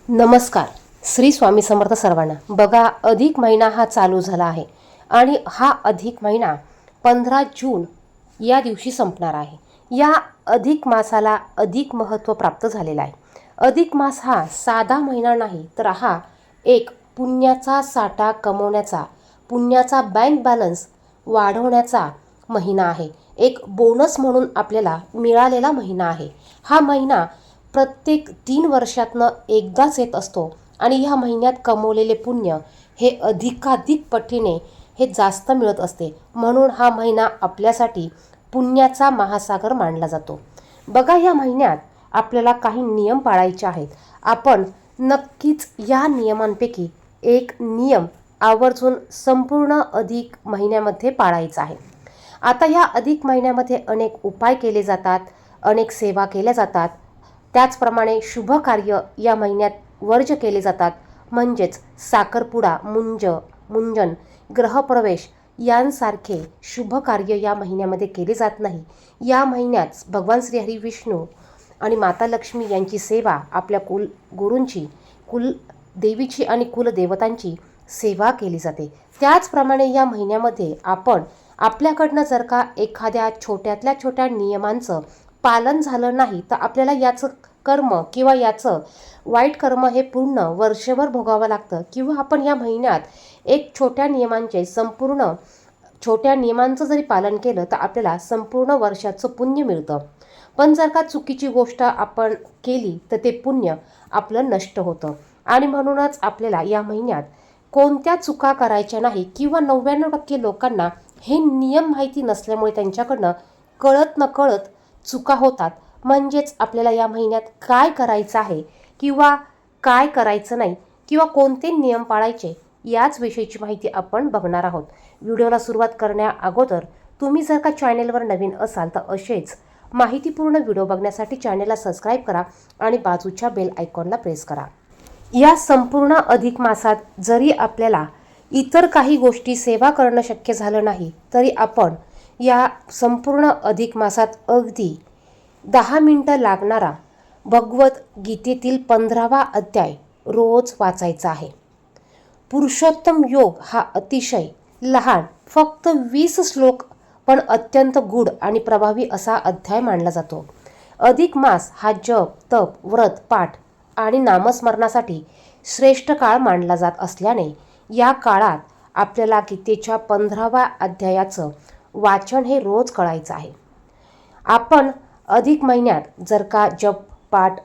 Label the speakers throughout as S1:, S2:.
S1: नमस्कार. श्री स्वामी समर्थ सर्वांना. बघा, अधिक महिना हा चालू झाला आहे आणि हा अधिक महिना 15 जून या दिवशी संपणार आहे. या अधिक मासाला अधिक महत्त्व प्राप्त झालेलं आहे. अधिक मास हा साधा महिना नाही, तर हा एक पुण्याचा साठा कमवण्याचा, पुण्याचा बँक बॅलन्स वाढवण्याचा महिना आहे. एक बोनस म्हणून आपल्याला मिळालेला महिना आहे. हा महिना प्रत्येक 3 वर्षातनं एकदाच येत असतो आणि ह्या महिन्यात कमवलेले पुण्य हे अधिकाधिक पटीने हे जास्त मिळत असते. म्हणून हा महिना आपल्यासाठी पुण्याचा महासागर मानला जातो. बघा, या महिन्यात आपल्याला काही नियम पाळायचे आहेत. आपण नक्कीच या नियमांपैकी एक नियम आवर्जून संपूर्ण अधिक महिन्यामध्ये पाळायचा आहे. आता या अधिक महिन्यामध्ये अनेक उपाय केले जातात, अनेक सेवा केल्या जातात. त्याचप्रमाणे शुभ कार्य या महिन्यात वर्ज केले जातात. म्हणजेच साखरपुडा, मुंजन, ग्रहप्रवेश यांसारखे शुभ कार्य या महिन्यामध्ये केले जात नाही. या महिन्यात भगवान श्री हरी विष्णू आणि माता लक्ष्मी यांची सेवा, आपल्या कुलगुरूंची, कुलदेवीची आणि कुलदेवतांची सेवा केली जाते. त्याचप्रमाणे या महिन्यामध्ये आपण आपल्याकडनं जर का एखाद्या छोट्यातल्या छोट्या नियमांचं पालन झालं नाही, तर आपल्याला याचं कर्म किंवा याचं वाईट कर्म हे पूर्ण वर्षभर भोगावं लागतं. किंवा आपण या महिन्यात एक छोट्या नियमांचं जरी पालन केलं तर आपल्याला संपूर्ण वर्षाचं पुण्य मिळतं. पण जर का चुकीची गोष्ट आपण केली तर ते पुण्य आपलं नष्ट होतं. आणि म्हणूनच आपल्याला या महिन्यात कोणत्या चुका करायच्या नाही, किंवा 99% लोकांना हे नियम माहिती नसल्यामुळे त्यांच्याकडनं कळत नकळत चुका होतात. म्हणजेच आपल्याला या महिन्यात काय करायचं आहे किंवा काय करायचं नाही, किंवा कोणते नियम पाळायचे याच विषयीची माहिती आपण बघणार आहोत. व्हिडिओला सुरुवात करण्या अगोदर तुम्ही जर का चॅनेलवर नवीन असाल तर असेच माहितीपूर्ण व्हिडिओ बघण्यासाठी चॅनेलला सबस्क्राईब करा आणि बाजूच्या बेल आयकॉनला प्रेस करा. या संपूर्ण अधिक मासात जरी आपल्याला इतर काही गोष्टी सेवा करणं शक्य झालं नाही, तरी आपण या संपूर्ण अधिक मासात अगदी 10 मिनिटं लागणारा भगवद्गीतेतील 15वा अध्याय रोज वाचायचा आहे. पुरुषोत्तम योग हा अतिशय लहान, फक्त 20 श्लोक पण अत्यंत गूढ आणि प्रभावी असा अध्याय मानला जातो. अधिक मास हा जप, तप, व्रत, पाठ आणि नामस्मरणासाठी श्रेष्ठ काळ मानला जात असल्याने या काळात आपल्याला गीतेच्या 15व्या अध्यायाचं वाचन हे रोज करायचं आहे. आपण अधिक महिन्यात जर का जप पाठ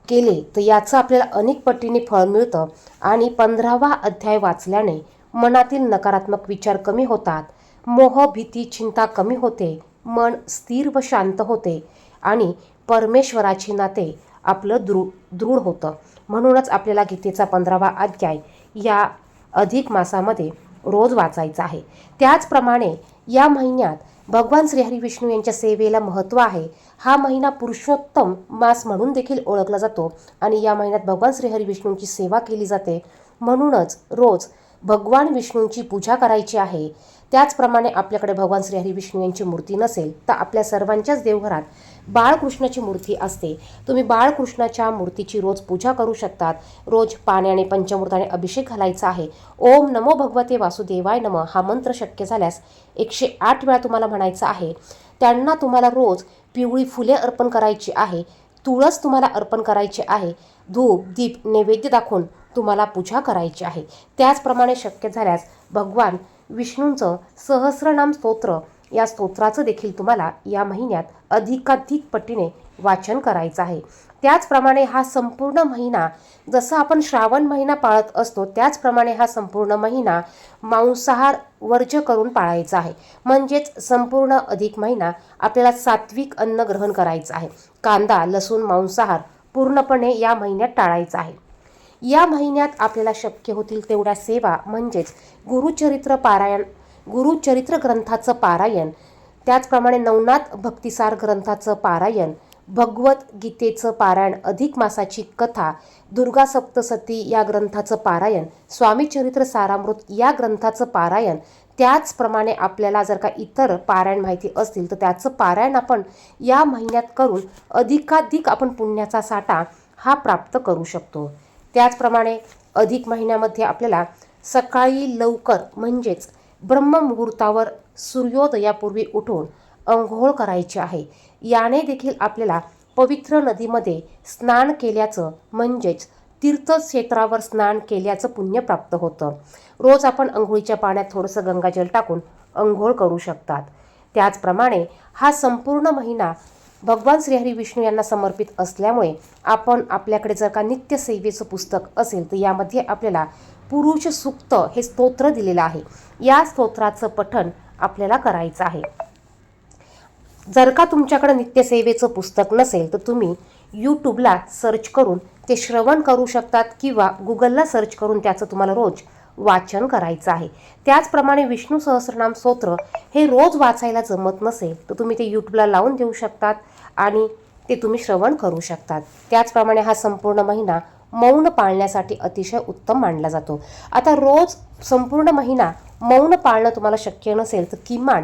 S1: केले तर याचं आपल्याला अनेक पटीने फळ मिळतं. आणि 15वा अध्याय वाचल्याने मनातील नकारात्मक विचार कमी होतात, मोह, भीती, चिंता कमी होते, मन स्थिर व शांत होते आणि परमेश्वराची नाते आपलं दृढ होतं. म्हणूनच आपल्याला गीतेचा 15वा अध्याय या अधिक मासामध्ये रोज वाचायचा आहे. त्याचप्रमाणे या महिन्यात भगवान श्रीहरी विष्णू यांच्या सेवेला महत्त्व आहे. हा महिना पुरुषोत्तम मास म्हणून देखील ओळखला जातो आणि या महिन्यात भगवान श्रीहरी विष्णूंची सेवा केली जाते. म्हणूनच रोज भगवान विष्णूंची पूजा करायची आहे. त्याचप्रमाणे आपल्याकडे भगवान श्रीहरी विष्णू यांची मूर्ती नसेल तर आपल्या सर्वांच्याच देवघरात बाळकृष्णाची मूर्ती असते. तुम्ही बाळकृष्णाच्या मूर्तीची रोज पूजा करू शकतात. रोज पाण्याने पंचामृताने अभिषेक घालायचा आहे. ओम नमो भगवते वासुदेवाय नमः हा मंत्र शक्य झाल्यास 108 वेळा तुम्हाला म्हणायचा आहे. त्यांना तुम्हाला रोज पिवळी फुले अर्पण करायची आहे, तुळस तुम्हाला अर्पण करायची आहे, धूप दीप नैवेद्य दाखवून तुम्हाला पूजा करायची आहे. त्याचप्रमाणे शक्य झाल्यास भगवान विष्णूंचं सहस्रनाम स्तोत्र या स्तोत्राचं देखील तुम्हाला या महिन्यात अधिकाधिक पटीने वाचन करायचं आहे. त्याचप्रमाणे हा संपूर्ण महिना, जसं आपण श्रावण महिना पाळत असतो त्याचप्रमाणे हा संपूर्ण महिना मांसाहार वर्ज्य करून पाळायचा आहे. म्हणजेच संपूर्ण अधिक महिना आपल्याला सात्विक अन्न ग्रहण करायचं आहे. कांदा, लसूण, मांसाहार पूर्णपणे या महिन्यात टाळायचा आहे. या महिन्यात आपल्याला शक्य होतील तेवढ्या सेवा, म्हणजेच गुरुचरित्र ग्रंथाचं पारायण, त्याचप्रमाणे नवनाथ भक्तिसार ग्रंथाचं पारायण, भगवद्गीतेचं पारायण, अधिक मासाची कथा, दुर्गा सप्तशती या ग्रंथाचं पारायण, स्वामी चरित्र सारामृत या ग्रंथाचं पारायण. त्याचप्रमाणे आपल्याला जर का इतर पारायण माहिती असतील तर त्याचं पारायण आपण या महिन्यात करून अधिकाधिक आपण पुण्याचा साठा हा प्राप्त करू शकतो. त्याचप्रमाणे अधिक महिन्यामध्ये आपल्याला सकाळी लवकर म्हणजेच ब्रह्ममुहूर्तावर सूर्योदयापूर्वी उठून अंघोळ करायची आहे. याने देखील आपल्याला पवित्र नदीमध्ये स्नान केल्याचं म्हणजेच तीर्थक्षेत्रावर स्नान केल्याचं पुण्य प्राप्त होतं. रोज आपण अंघोळीच्या पाण्यात थोडंसं गंगाजल टाकून अंघोळ करू शकतात. त्याचप्रमाणे हा संपूर्ण महिना भगवान श्रीहरी विष्णू यांना समर्पित असल्यामुळे आपण आपल्याकडे जर का नित्यसेवेचं पुस्तक असेल तर यामध्ये आपल्याला पुरुष सूक्त हे स्तोत्र दिलेलं आहे. या स्तोत्राचं पठण आपल्याला करायचं आहे. जर का तुमच्याकडे नित्यसेवेचं पुस्तक नसेल तर तुम्ही यूट्यूबला सर्च करून ते श्रवण करू शकतात किंवा गुगलला सर्च करून त्याचं तुम्हाला रोज वाचन करायचं आहे. त्याचप्रमाणे विष्णू सहस्रनाम स्तोत्र हे रोज वाचायला जमत नसेल तर तुम्ही ते यूट्यूबला लावून देऊ शकतात आणि ते तुम्ही श्रवण करू शकतात. त्याचप्रमाणे हा संपूर्ण महिना मौन पाळण्यासाठी अतिशय उत्तम मानला जातो. आता रोज संपूर्ण महिना मौन पाळणं तुम्हाला शक्य नसेल तर किमान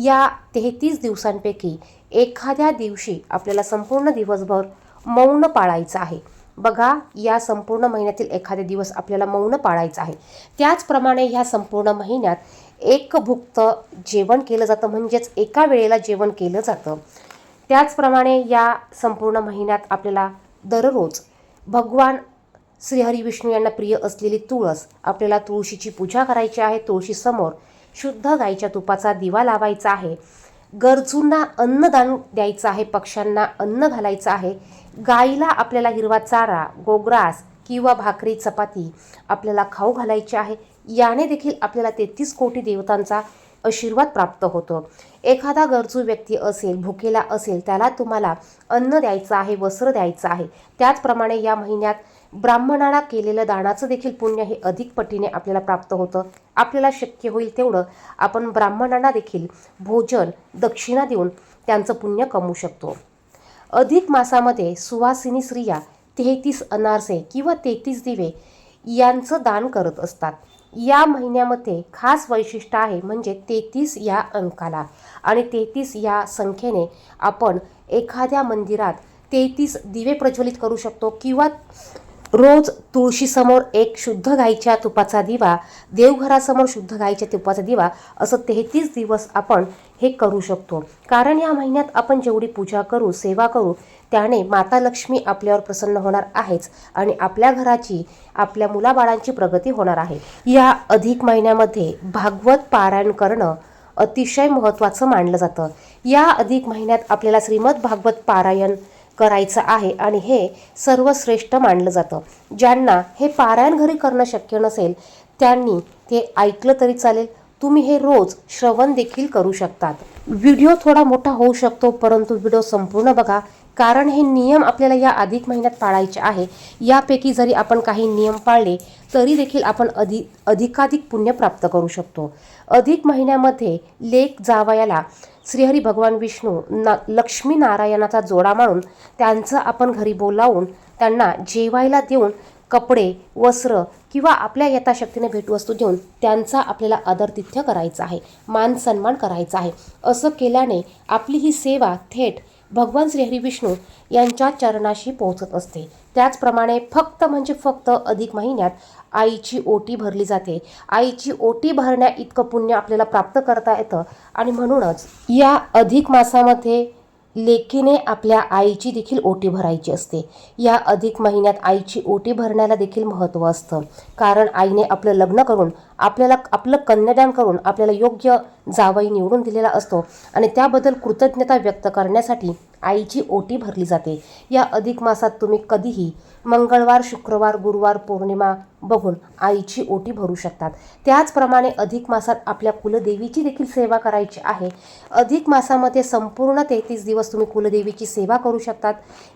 S1: या 33 दिवसांपैकी एखाद्या दिवशी आपल्याला संपूर्ण दिवसभर मौन पाळायचं आहे. बघा, या संपूर्ण महिन्यातील एखादे दिवस आपल्याला मौन पाळायचं आहे. त्याचप्रमाणे ह्या संपूर्ण महिन्यात एकभुक्त जेवण केलं जातं म्हणजेच एका वेळेला जेवण केलं जातं. त्याचप्रमाणे या संपूर्ण महिन्यात आपल्याला दररोज भगवान श्रीहरी विष्णू यांना प्रिय असलेली तुळस, आपल्याला तुळशीची पूजा करायची आहे. तुळशीसमोर शुद्ध गाईच्या तुपाचा दिवा लावायचा आहे. गरजूंना अन्नदान द्यायचं आहे. पक्ष्यांना अन्न घालायचं आहे. गाईला आपल्याला हिरवा चारा, गोग्रास किंवा भाकरी चपाती आपल्याला खाऊ घालायची आहे. याने देखील आपल्याला 33 कोटी देवतांचा आशीर्वाद प्राप्त होतो. एखादा गरजू व्यक्ती असेल, भुकेला असेल, त्याला तुम्हाला अन्न द्यायचं आहे, वस्त्र द्यायचं आहे. त्याचप्रमाणे या महिन्यात ब्राह्मणाला केलेलं दानाचं देखील पुण्य हे अधिक पटीने आपल्याला प्राप्त होतं. आपल्याला शक्य होईल तेवढं आपण ब्राह्मणांना देखील भोजन, दक्षिणा देऊन त्यांचं पुण्य कमवू शकतो. अधिक मासामध्ये सुवासिनी स्त्रिया 33 अनारसे किंवा 33 दिवे यांचं दान करत असतात. या महिन्यामध्ये खास वैशिष्ट्य आहे म्हणजे 33 या अंकाला आणि 33 या संख्येने आपण एखाद्या मंदिरात 33 दिवे प्रज्वलित करू शकतो किंवा रोज तुळशीसमोर एक शुद्ध गाईच्या तुपाचा दिवा, देवघरासमोर शुद्ध गाईच्या तुपाचा दिवा, असं 33 दिवस आपण हे करू शकतो. कारण या महिन्यात आपण जेवढी पूजा करू, सेवा करू, त्याने माता लक्ष्मी आपल्यावर प्रसन्न होणार आहेच आणि आपल्या घराची, आपल्या मुलाबाळांची प्रगती होणार आहे. या अधिक महिन्यामध्ये भागवत पारायण करणं अतिशय महत्त्वाचं मानलं जातं. या अधिक महिन्यात आपल्याला श्रीमद भागवत पारायण करायचं आहे आणि हे सर्वश्रेष्ठ मानलं जातं. ज्यांना हे पारायण घरी करणं शक्य नसेल त्यांनी ते ऐकलं तरी चालेल. तुम्ही हे रोज श्रवण देखील करू शकतात. व्हिडिओ थोडा मोठा होऊ शकतो परंतु व्हिडिओ संपूर्ण बघा, कारण हे नियम आपल्याला या अधिक महिन्यात पाळायचे आहे. यापैकी जरी आपण काही नियम पाळले तरी देखील आपण अधिकाधिक पुण्य प्राप्त करू शकतो. अधिक महिन्यामध्ये लेक जावयाला श्रीहरी भगवान विष्णू लक्ष्मी नारायणाचा जोडा मानून त्यांचं आपण घरी बोलावून त्यांना जेवायला देऊन कपडे, वस्त्र किंवा आपल्या यथाशक्तीने भेटवस्तू देऊन त्यांचा आपल्याला आदरातिथ्य करायचा आहे, मान सन्मान करायचा आहे. असं केल्याने आपली ही सेवा थेट भगवान श्रीहरी विष्णू यांच्या चरणाशी पोहोचत असते. त्याचप्रमाणे फक्त म्हणजे फक्त अधिक महिन्यात आईची ओटी भरली जाते. आईची ओटी भरण्या इतकं पुण्य आपल्याला प्राप्त करता येतं आणि म्हणूनच या अधिक मासामध्ये लेकीने आपल्या आईची देखील ओटी भरायची असते. या अधिक महिन्यात आईची ओटी भरण्याला देखील महत्त्व असतं, कारण आईने आपलं लग्न करून आपल्याला आपलं कन्यादान करून आपल्याला योग्य जावई निवडून दिलेला असतो आणि त्याबद्दल कृतज्ञता व्यक्त करण्यासाठी आईची ओटी भरली जाते. या अधिक मासात तुम्ही कधीही मंगळवार, शुक्रवार, गुरुवार, पौर्णिमा बघून आईची ओटी भरू शकतात. त्याचप्रमाणे अधिक मासात आपल्या कुलदेवीची देखील सेवा करायची आहे. अधिक मासामध्ये संपूर्ण 33 दिवस तुम्ही कुलदेवीची सेवा करू शकतात.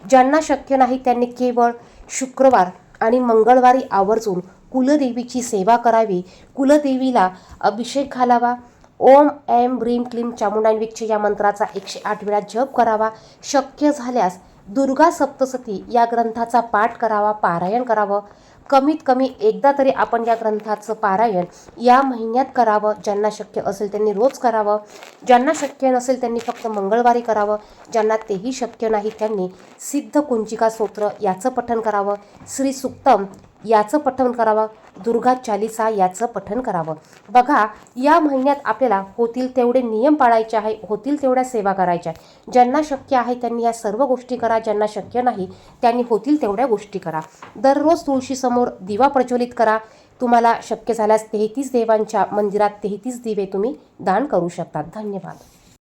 S1: ज्यांना शक्य नाही त्यांनी केवळ शुक्रवार आणि मंगळवारी आवर्जून कुलदेवीची सेवा करावी. कुलदेवीला अभिषेक घालावा. ओम ऐं ब्रीं क्लीं चामुंडान्विच्छ या मंत्राचा 108 वेळा जप करावा. शक्य झाल्यास दुर्गा सप्तशती या ग्रंथाचा पाठ करावा, पारायण करावं. कमीत कमी एकदा तरी आपण या ग्रंथाचं पारायण या महिन्यात करावं. ज्यांना शक्य असेल त्यांनी रोज करावं. ज्यांना शक्य नसेल त्यांनी फक्त मंगळवारी करावं. ज्यांना तेही शक्य नाही त्यांनी सिद्ध कुंजिका स्तोत्र याचं पठण करावं. श्री सुक्तम याचं पठण करावं, दुर्गा चालिसा याचं पठण करावं. बघा, या महिन्यात आपल्याला होतील तेवढे नियम पाळायचे आहे, होतील तेवढ्या सेवा करायच्या आहे. ज्यांना शक्य आहे त्यांनी या सर्व गोष्टी करा, ज्यांना शक्य नाही त्यांनी होतील तेवढ्या गोष्टी करा. दररोज तुळशीसमोर दिवा प्रज्वलित करा. तुम्हाला शक्य झाल्यास 33 देवांच्या मंदिरात 33 दिवे तुम्ही दान करू शकता. धन्यवाद.